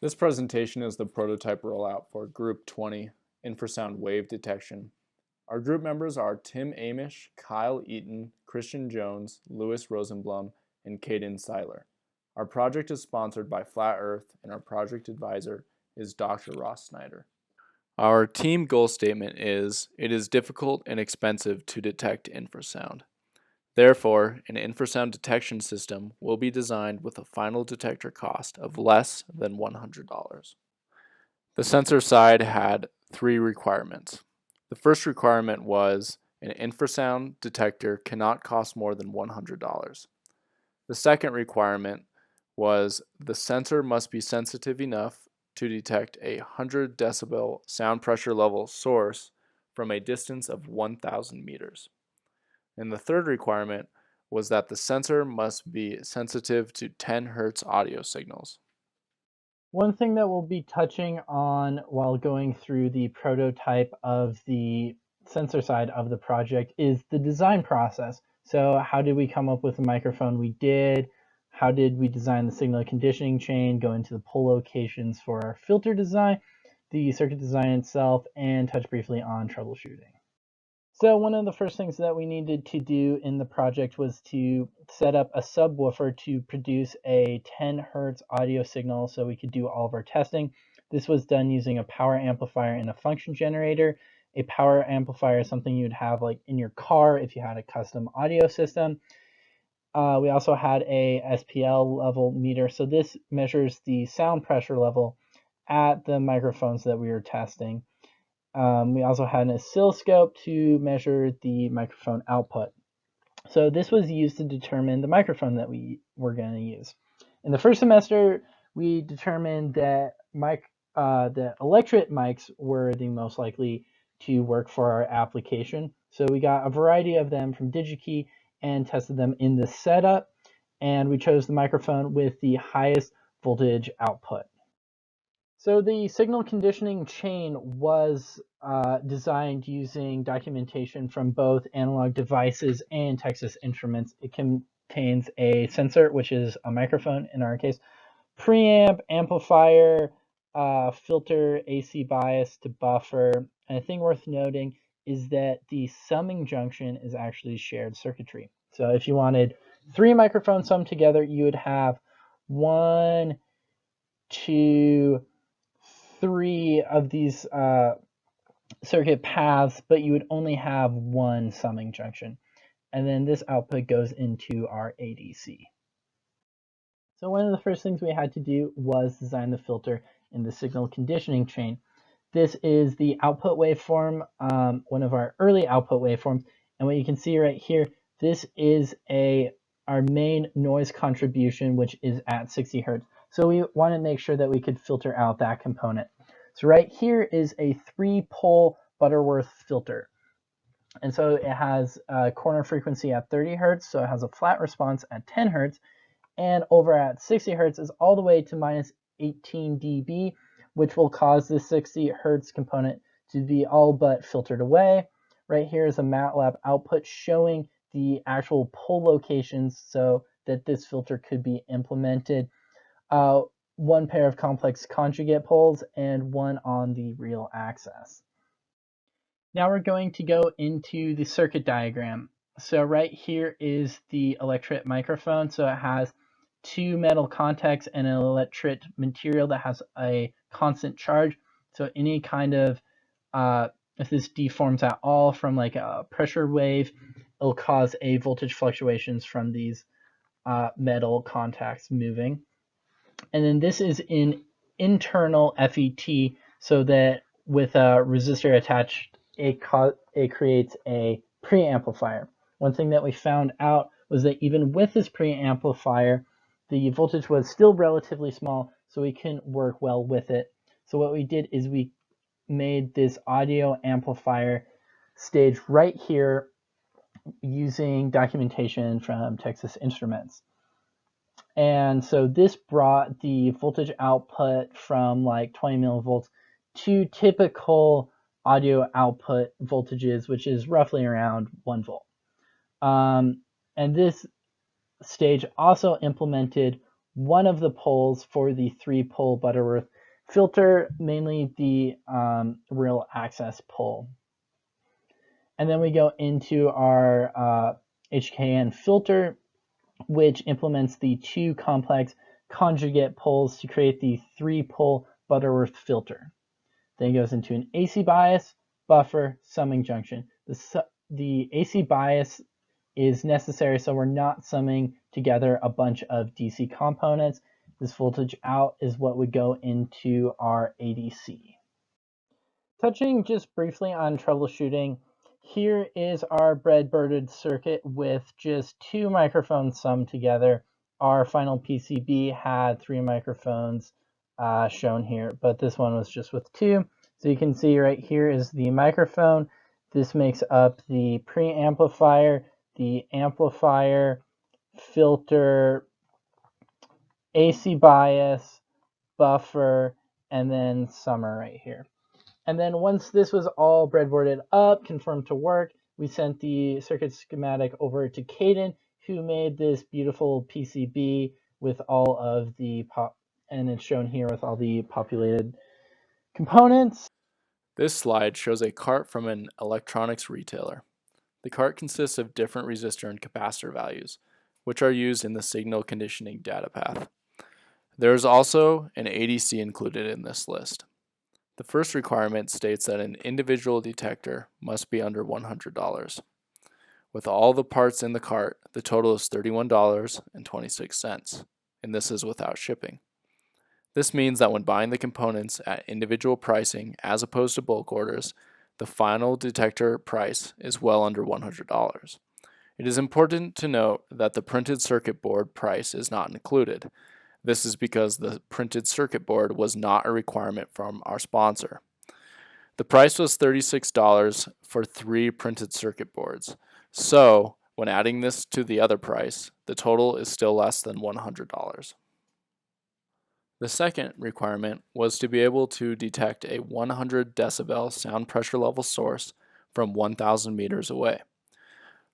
This presentation is the prototype rollout for Group 20, Infrasound Wave Detection. Our group members are Tim Amish, Kyle Eaton, Khristian Jones, Louis Rosenblum, and Cayden Seiler. Our project is sponsored by Flat Earth, and our project advisor is Dr. Ross Snyder. Our team goal statement is, it is difficult and expensive to detect infrasound. Therefore, an infrasound detection system will be designed with a final detector cost of less than $100. The sensor side had 3 requirements. The first requirement was an infrasound detector cannot cost more than $100. The second requirement was the sensor must be sensitive enough to detect a 100 decibel sound pressure level source from a distance of 1,000 meters. And the third requirement was that the sensor must be sensitive to 10 Hz audio signals. One thing that we'll be touching on while going through the prototype of the sensor side of the project is the design process. So how did we come up with the microphone we did? How did we design the signal conditioning chain, go into the pull locations for our filter design, the circuit design itself, and touch briefly on troubleshooting. So one of the first things that we needed to do in the project was to set up a subwoofer to produce a 10 Hz audio signal so we could do all of our testing. This was done using a power amplifier and a function generator. A power amplifier is something you'd have like in your car if you had a custom audio system. We also had a SPL level meter. So this measures the sound pressure level at the microphones that we were testing. We also had an oscilloscope to measure the microphone output. So this was used to determine the microphone that we were going to use. In the first semester, we determined that the electret mics were the most likely to work for our application. So we got a variety of them from DigiKey and tested them in the setup. And we chose the microphone with the highest voltage output. So the signal conditioning chain was designed using documentation from both Analog Devices and Texas Instruments. It contains a sensor, which is a microphone in our case, preamp, amplifier, filter, AC bias to buffer. And a thing worth noting is that the summing junction is actually shared circuitry. So if you wanted 3 microphones summed together, you would have 1, 2, 3 of these circuit paths, but you would only have 1 summing junction. And then this output goes into our ADC. So one of the first things we had to do was design the filter in the signal conditioning chain. This is the output waveform, one of our early output waveforms. And what you can see right here, this is our main noise contribution, which is at 60 Hertz. So we want to make sure that we could filter out that component. So right here is a 3-pole Butterworth filter. And so it has a corner frequency at 30 Hertz, so it has a flat response at 10 Hertz. And over at 60 Hertz is all the way to minus 18 dB, which will cause the 60 Hertz component to be all but filtered away. Right here is a MATLAB output showing the actual pull locations so that this filter could be implemented. 1 pair of complex conjugate poles and 1 on the real axis. Now we're going to go into the circuit diagram. So right here is the electret microphone. So it has 2 metal contacts and an electret material that has a constant charge. So any kind of, if this deforms at all from like a pressure wave, it'll cause a voltage fluctuations from these metal contacts moving. And then this is in internal FET, so that with a resistor attached, it creates a preamplifier. One thing that we found out was that even with this preamplifier, the voltage was still relatively small, so we couldn't work well with it. So what we did is we made this audio amplifier stage right here using documentation from Texas Instruments. And so this brought the voltage output from like 20 millivolts to typical audio output voltages, which is roughly around 1 volt. And this stage also implemented one of the poles for the 3-pole Butterworth filter, mainly the real access pole. And then we go into our HKN filter, which implements the 2 complex conjugate poles to create the 3-pole Butterworth filter. Then it goes into an AC bias, buffer, summing junction. The AC bias is necessary so we're not summing together a bunch of DC components. This voltage out is what would go into our ADC. Touching just briefly on troubleshooting, here is our breadboarded circuit with just 2 microphones summed together. Our final PCB had 3 microphones shown here, but this one was just with 2. So you can see right here is the microphone. This makes up the preamplifier, the amplifier, filter, AC bias, buffer, and then summer right here. And then once this was all breadboarded up, confirmed to work, we sent the circuit schematic over to Cayden, who made this beautiful PCB with all of the and it's shown here with all the populated components. This slide shows a cart from an electronics retailer. The cart consists of different resistor and capacitor values, which are used in the signal conditioning data path. There is also an ADC included in this list. The first requirement states that an individual detector must be under $100. With all the parts in the cart, the total is $31.26, and this is without shipping. This means that when buying the components at individual pricing as opposed to bulk orders, the final detector price is well under $100. It is important to note that the printed circuit board price is not included. This is because the printed circuit board was not a requirement from our sponsor. The price was $36 for 3 printed circuit boards. So, when adding this to the other price, the total is still less than $100. The second requirement was to be able to detect a 100 decibel sound pressure level source from 1,000 meters away.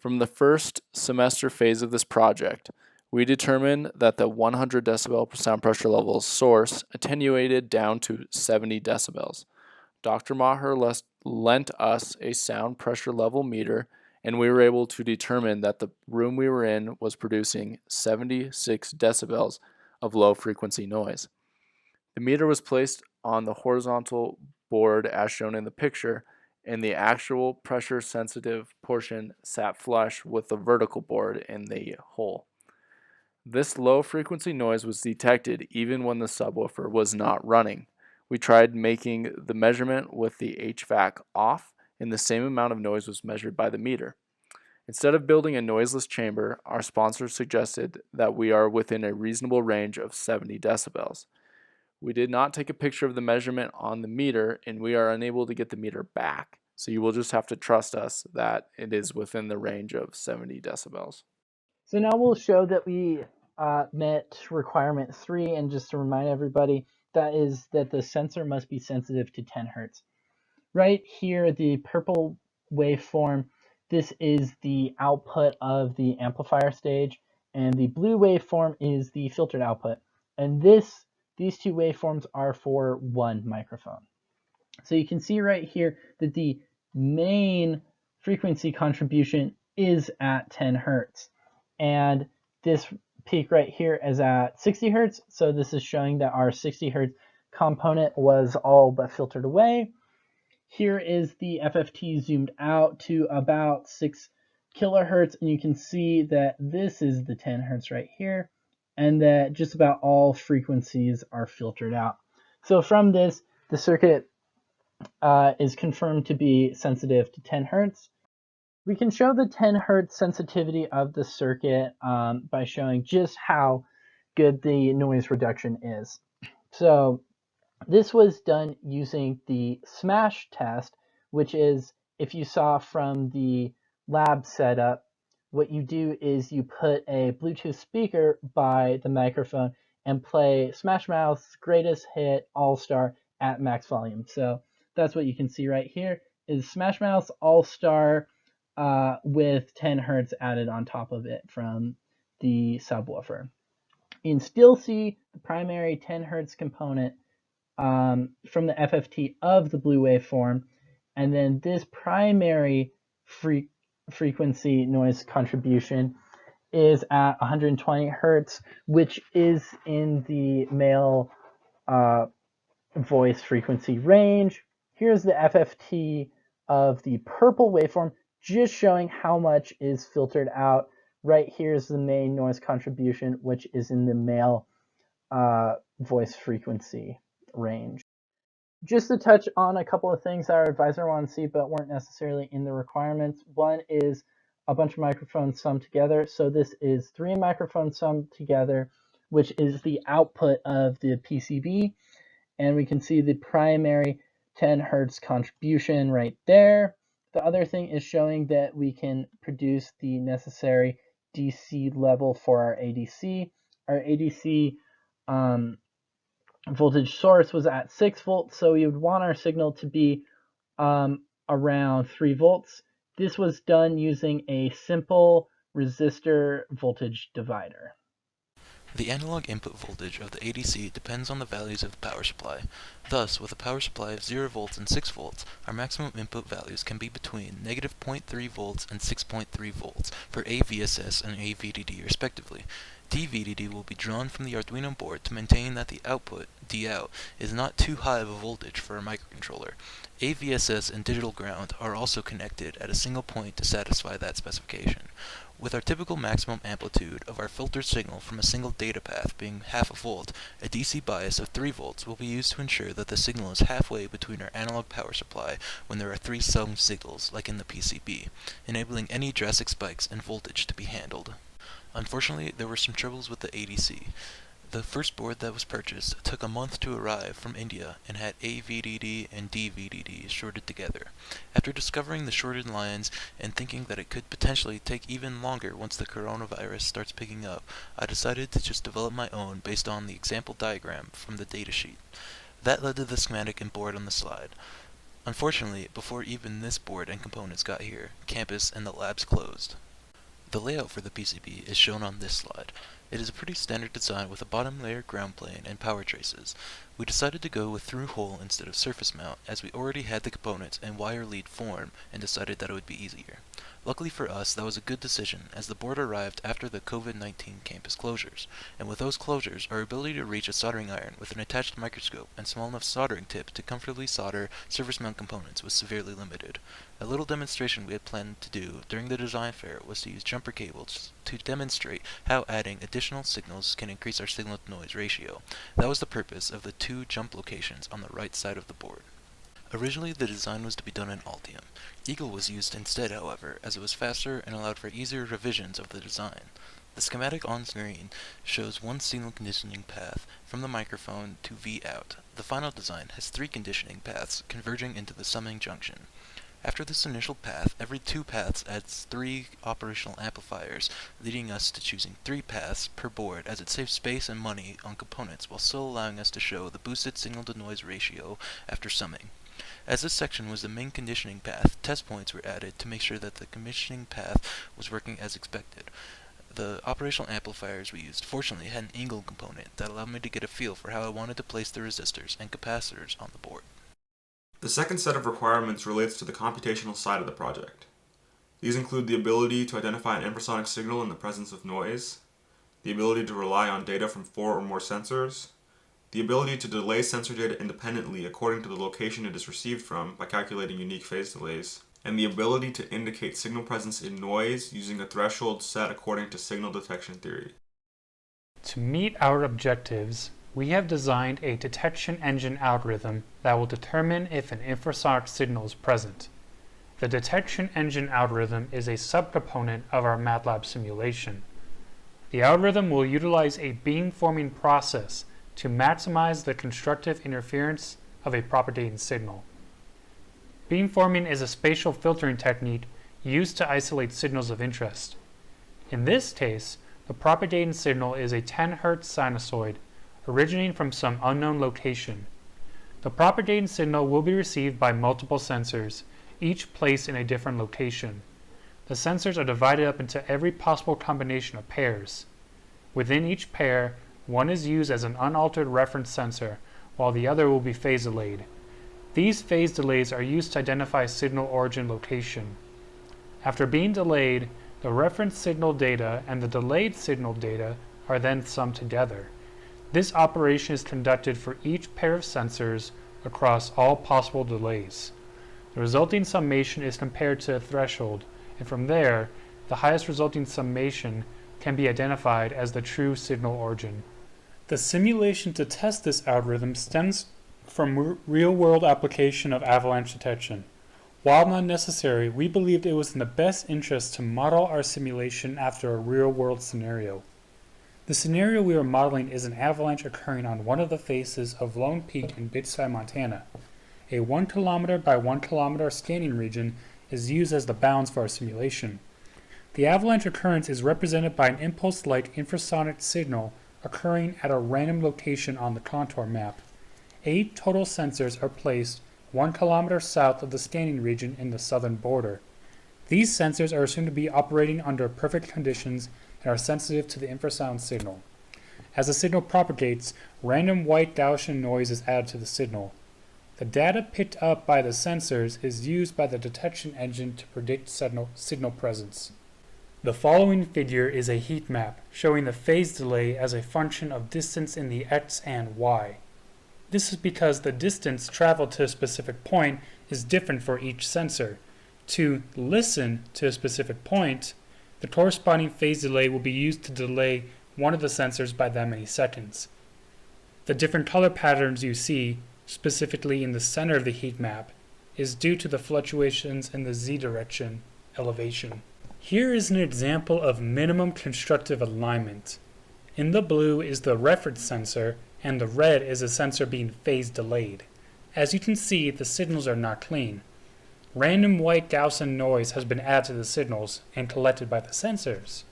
From the first semester phase of this project, we determined that the 100 decibel sound pressure level source attenuated down to 70 decibels. Dr. Maher lent us a sound pressure level meter, and we were able to determine that the room we were in was producing 76 decibels of low frequency noise. The meter was placed on the horizontal board as shown in the picture, and the actual pressure sensitive portion sat flush with the vertical board in the hole. This low frequency noise was detected even when the subwoofer was not running. We tried making the measurement with the HVAC off, and the same amount of noise was measured by the meter. Instead of building a noiseless chamber, our sponsor suggested that we are within a reasonable range of 70 decibels. We did not take a picture of the measurement on the meter, and we are unable to get the meter back, so you will just have to trust us that it is within the range of 70 decibels. So now we'll show that we met requirement 3, and just to remind everybody, that is that the sensor must be sensitive to 10 hertz. Right here, the purple waveform, this is the output of the amplifier stage, and the blue waveform is the filtered output. And these 2 waveforms are for 1 microphone. So you can see right here that the main frequency contribution is at 10 hertz. And this peak right here is at 60 hertz. So this is showing that our 60 hertz component was all but filtered away. Here is the FFT zoomed out to about 6 kilohertz, and you can see that this is the 10 hertz right here, and that just about all frequencies are filtered out. So from this, the circuit is confirmed to be sensitive to 10 hertz. We can show the 10 hertz sensitivity of the circuit by showing just how good the noise reduction is. So this was done using the smash test, which is, if you saw from the lab setup, what you do is you put a Bluetooth speaker by the microphone and play Smash Mouth's Greatest Hit All-Star at max volume. So that's what you can see right here is Smash Mouth's All-Star with 10 hertz added on top of it from the subwoofer. You can still see the primary 10 Hz component from the FFT of the blue waveform, and then this primary frequency noise contribution is at 120 Hz, which is in the male voice frequency range. Here's the FFT of the purple waveform, just showing how much is filtered out. Right here's the main noise contribution, which is in the male voice frequency range. Just to touch on a couple of things that our advisor wanted to see but weren't necessarily in the requirements. One is a bunch of microphones summed together. So this is 3 microphones summed together, which is the output of the PCB. And we can see the primary 10 Hertz contribution right there. The other thing is showing that we can produce the necessary DC level for our ADC. Our ADC voltage source was at 6 volts, so we would want our signal to be around 3 volts. This was done using a simple resistor voltage divider. The analog input voltage of the ADC depends on the values of the power supply. Thus, with a power supply of 0 volts and 6 volts, our maximum input values can be between negative 0.3 volts and 6.3 volts for AVSS and AVDD respectively. DVDD will be drawn from the Arduino board to maintain that the output, Dout, is not too high of a voltage for a microcontroller. AVSS and digital ground are also connected at a single point to satisfy that specification. With our typical maximum amplitude of our filtered signal from a single data path being half a volt, a DC bias of 3 volts will be used to ensure that the signal is halfway between our analog power supply when there are 3 sum signals like in the PCB, enabling any drastic spikes in voltage to be handled. Unfortunately, there were some troubles with the ADC. The first board that was purchased took a month to arrive from India and had AVDD and DVDD shorted together. After discovering the shorted lines and thinking that it could potentially take even longer once the coronavirus starts picking up, I decided to just develop my own based on the example diagram from the datasheet. That led to the schematic and board on the slide. Unfortunately, before even this board and components got here, campus and the labs closed. The layout for the PCB is shown on this slide. It is a pretty standard design with a bottom layer ground plane and power traces. We decided to go with through hole instead of surface mount as we already had the components in wire lead form and decided that it would be easier. Luckily for us, that was a good decision as the board arrived after the COVID-19 campus closures, and with those closures, our ability to reach a soldering iron with an attached microscope and small enough soldering tip to comfortably solder surface mount components was severely limited. A little demonstration we had planned to do during the design fair was to use jumper cables to demonstrate how adding additional signals can increase our signal-to-noise ratio. That was the purpose of the 2 jump locations on the right side of the board. Originally, the design was to be done in Altium. Eagle was used instead, however, as it was faster and allowed for easier revisions of the design. The schematic on screen shows 1 signal conditioning path from the microphone to Vout. The final design has 3 conditioning paths converging into the summing junction. After this initial path, every 2 paths adds 3 operational amplifiers, leading us to choosing 3 paths per board as it saves space and money on components while still allowing us to show the boosted signal-to-noise ratio after summing. As this section was the main conditioning path, test points were added to make sure that the conditioning path was working as expected. The operational amplifiers we used fortunately had an Eagle component that allowed me to get a feel for how I wanted to place the resistors and capacitors on the board. The second set of requirements relates to the computational side of the project. These include the ability to identify an infrasonic signal in the presence of noise, the ability to rely on data from 4 or more sensors, the ability to delay sensor data independently according to the location it is received from by calculating unique phase delays, and the ability to indicate signal presence in noise using a threshold set according to signal detection theory. To meet our objectives, we have designed a detection engine algorithm that will determine if an infrasonic signal is present. The detection engine algorithm is a subcomponent of our MATLAB simulation. The algorithm will utilize a beamforming process to maximize the constructive interference of a propagating signal. Beamforming is a spatial filtering technique used to isolate signals of interest. In this case, the propagating signal is a 10 Hz sinusoid originating from some unknown location. The propagating signal will be received by multiple sensors, each placed in a different location. The sensors are divided up into every possible combination of pairs. Within each pair, One is used as an unaltered reference sensor, while the other will be phase delayed. These phase delays are used to identify signal origin location. After being delayed, the reference signal data and the delayed signal data are then summed together. This operation is conducted for each pair of sensors across all possible delays. The resulting summation is compared to a threshold, and from there, the highest resulting summation can be identified as the true signal origin. The simulation to test this algorithm stems from real-world application of avalanche detection. While not necessary, we believed it was in the best interest to model our simulation after a real-world scenario. The scenario we are modeling is an avalanche occurring on one of the faces of Lone Peak in Bitside, Montana. A 1 kilometer by 1 kilometer scanning region is used as the bounds for our simulation. The avalanche occurrence is represented by an impulse-like infrasonic signal occurring at a random location on the contour map. 8 total sensors are placed 1 kilometer south of the scanning region in the southern border. These sensors are assumed to be operating under perfect conditions and are sensitive to the infrasound signal. As the signal propagates, random white Gaussian noise is added to the signal. The data picked up by the sensors is used by the detection engine to predict signal presence. The following figure is a heat map showing the phase delay as a function of distance in the x and y. This is because the distance traveled to a specific point is different for each sensor. To listen to a specific point, the corresponding phase delay will be used to delay one of the sensors by that many seconds. The different color patterns you see, specifically in the center of the heat map, is due to the fluctuations in the z direction elevation. Here is an example of minimum constructive alignment. In the blue is the reference sensor, and the red is a sensor being phase delayed. As you can see, the signals are not clean. Random white Gaussian noise has been added to the signals and collected by the sensors.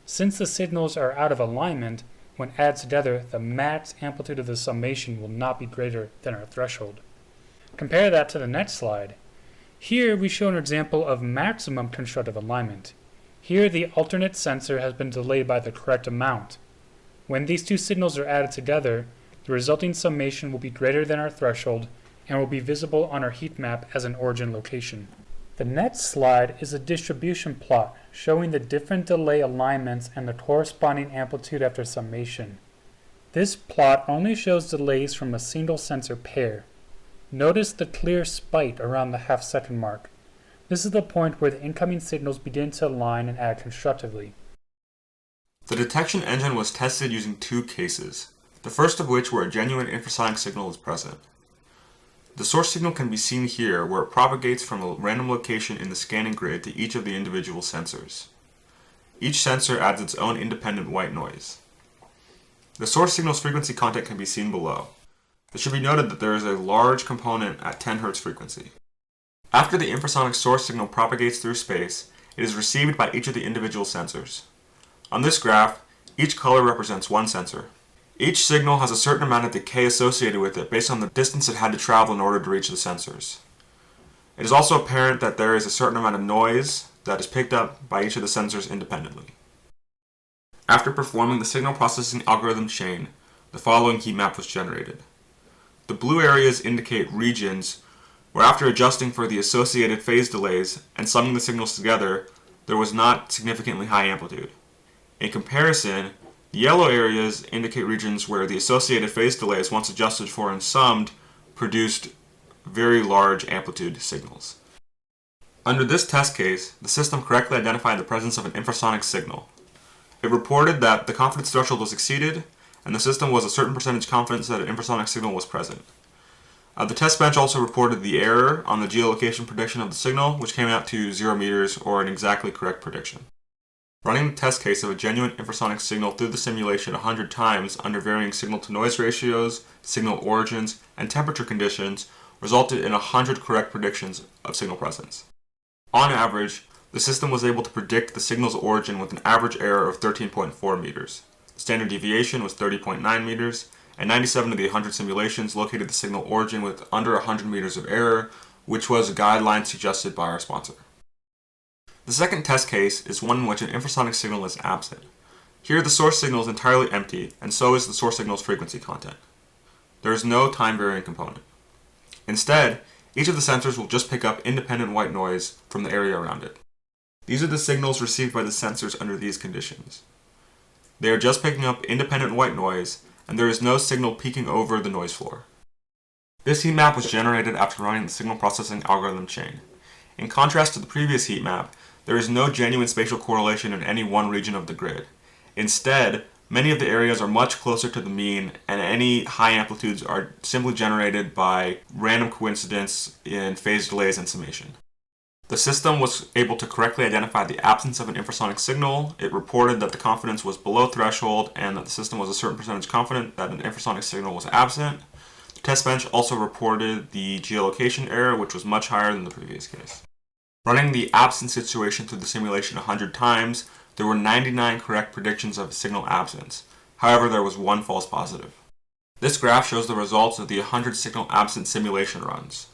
Since the signals are out of alignment, when added together, the max amplitude of the summation will not be greater than our threshold. Compare that to the next slide. Here we show an example of maximum constructive alignment. Here the alternate sensor has been delayed by the correct amount. When these two signals are added together, the resulting summation will be greater than our threshold and will be visible on our heat map as an origin location. The next slide is a distribution plot showing the different delay alignments and the corresponding amplitude after summation. This plot only shows delays from a single sensor pair. Notice the clear spike around the half-second mark. This is the point where the incoming signals begin to align and add constructively. The detection engine was tested using 2 cases, the first of which where a genuine infrasonic signal is present. The source signal can be seen here where it propagates from a random location in the scanning grid to each of the individual sensors. Each sensor adds its own independent white noise. The source signal's frequency content can be seen below. It should be noted that there is a large component at 10 Hz frequency. After the infrasonic source signal propagates through space, it is received by each of the individual sensors. On this graph, each color represents one sensor. Each signal has a certain amount of decay associated with it based on the distance it had to travel in order to reach the sensors. It is also apparent that there is a certain amount of noise that is picked up by each of the sensors independently. After performing the signal processing algorithm chain, the following heat map was generated. The blue areas indicate regions where, after adjusting for the associated phase delays and summing the signals together, there was not significantly high amplitude. In comparison, the yellow areas indicate regions where the associated phase delays, once adjusted for and summed, produced very large amplitude signals. Under this test case, the system correctly identified the presence of an infrasonic signal. It reported that the confidence threshold was exceeded, and the system was a certain percentage confidence that an infrasonic signal was present. The test bench also reported the error on the geolocation prediction of the signal, which came out to 0 meters, or an exactly correct prediction. Running the test case of a genuine infrasonic signal through the simulation 100 times under varying signal-to-noise ratios, signal origins, and temperature conditions resulted in 100 correct predictions of signal presence. On average, the system was able to predict the signal's origin with an average error of 13.4 meters. The standard deviation was 30.9 meters, and 97 of the 100 simulations located the signal origin with under 100 meters of error, which was a guideline suggested by our sponsor. The second test case is one in which an infrasonic signal is absent. Here the source signal is entirely empty, and so is the source signal's frequency content. There is no time-varying component. Instead, each of the sensors will just pick up independent white noise from the area around it. These are the signals received by the sensors under these conditions. They are just picking up independent white noise, and there is no signal peeking over the noise floor. This heat map was generated after running the signal processing algorithm chain. In contrast to the previous heat map, there is no genuine spatial correlation in any one region of the grid. Instead, many of the areas are much closer to the mean, and any high amplitudes are simply generated by random coincidence in phase delays and summation. The system was able to correctly identify the absence of an infrasonic signal. It reported that the confidence was below threshold and that the system was a certain percentage confident that an infrasonic signal was absent. The test bench also reported the geolocation error, which was much higher than the previous case. Running the absence situation through the simulation 100 times, there were 99 correct predictions of signal absence. However, there was one false positive. This graph shows the results of the 100 signal absence simulation runs.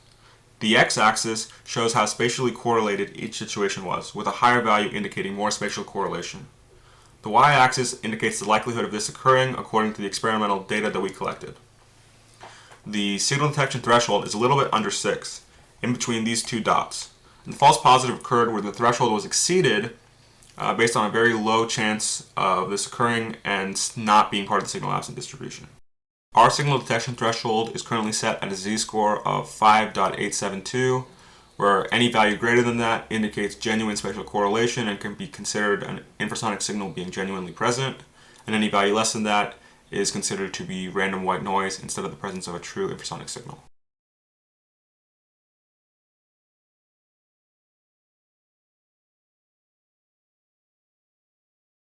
The x-axis shows how spatially correlated each situation was, with a higher value indicating more spatial correlation. The y-axis indicates the likelihood of this occurring according to the experimental data that we collected. The signal detection threshold is a little bit under 6, in between these two dots. And the false positive occurred where the threshold was exceeded based on a very low chance of this occurring and not being part of the signal absent distribution. Our signal detection threshold is currently set at a z-score of 5.872, where any value greater than that indicates genuine spatial correlation and can be considered an infrasonic signal being genuinely present, and any value less than that is considered to be random white noise instead of the presence of a true infrasonic signal.